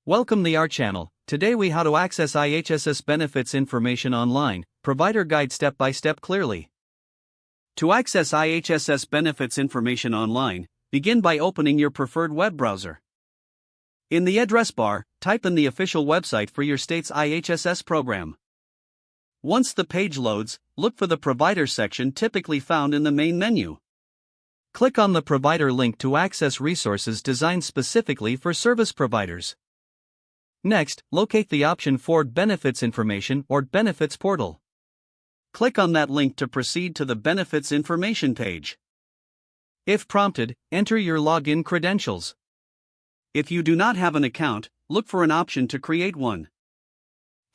Welcome to our channel. Today we how to access IHSS benefits information online, provider guide step by step clearly. To access IHSS benefits information online, begin by opening your preferred web browser. In the address bar, type in the official website for your state's IHSS program. Once the page loads, look for the provider section typically found in the main menu. Click on the provider link to access resources designed specifically for service providers. Next, locate the option for Benefits Information or Benefits Portal. Click on that link to proceed to the Benefits Information page. If prompted, enter your login credentials. If you do not have an account, look for an option to create one.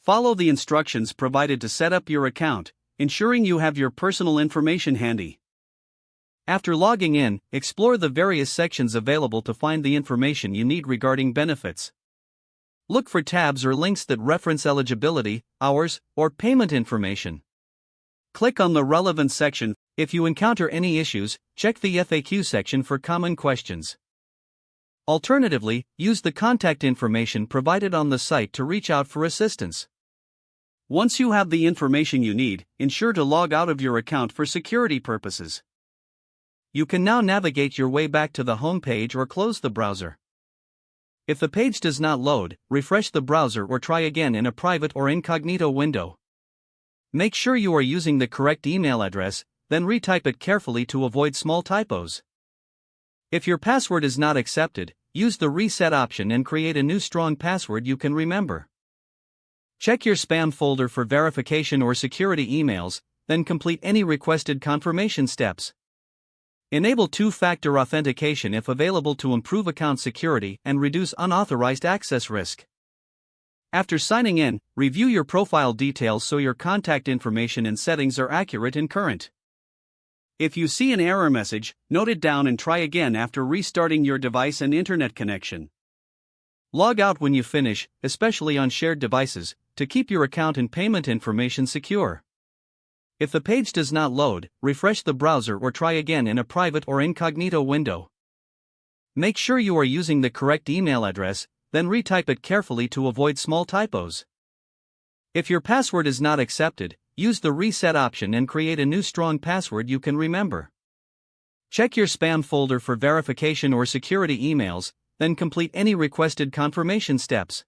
Follow the instructions provided to set up your account, ensuring you have your personal information handy. After logging in, explore the various sections available to find the information you need regarding benefits. Look for tabs or links that reference eligibility, hours, or payment information. Click on the relevant section. If you encounter any issues, check the FAQ section for common questions. Alternatively, use the contact information provided on the site to reach out for assistance. Once you have the information you need, ensure to log out of your account for security purposes. You can now navigate your way back to the home page or close the browser. If the page does not load, refresh the browser or try again in a private or incognito window. Make sure you are using the correct email address, then retype it carefully to avoid small typos. If your password is not accepted, use the reset option and create a new strong password you can remember. Check your spam folder for verification or security emails, then complete any requested confirmation steps. Enable two-factor authentication if available to improve account security and reduce unauthorized access risk. After signing in, review your profile details so your contact information and settings are accurate and current. If you see an error message, note it down and try again after restarting your device and internet connection. Log out when you finish, especially on shared devices, to keep your account and payment information secure. If the page does not load, refresh the browser or try again in a private or incognito window. Make sure you are using the correct email address, then retype it carefully to avoid small typos. If your password is not accepted, use the reset option and create a new strong password you can remember. Check your spam folder for verification or security emails, then complete any requested confirmation steps.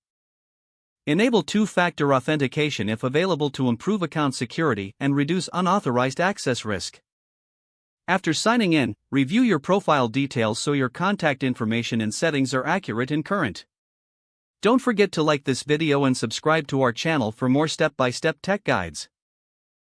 Enable two-factor authentication if available to improve account security and reduce unauthorized access risk. After signing in, review your profile details so your contact information and settings are accurate and current. Don't forget to like this video and subscribe to our channel for more step-by-step tech guides.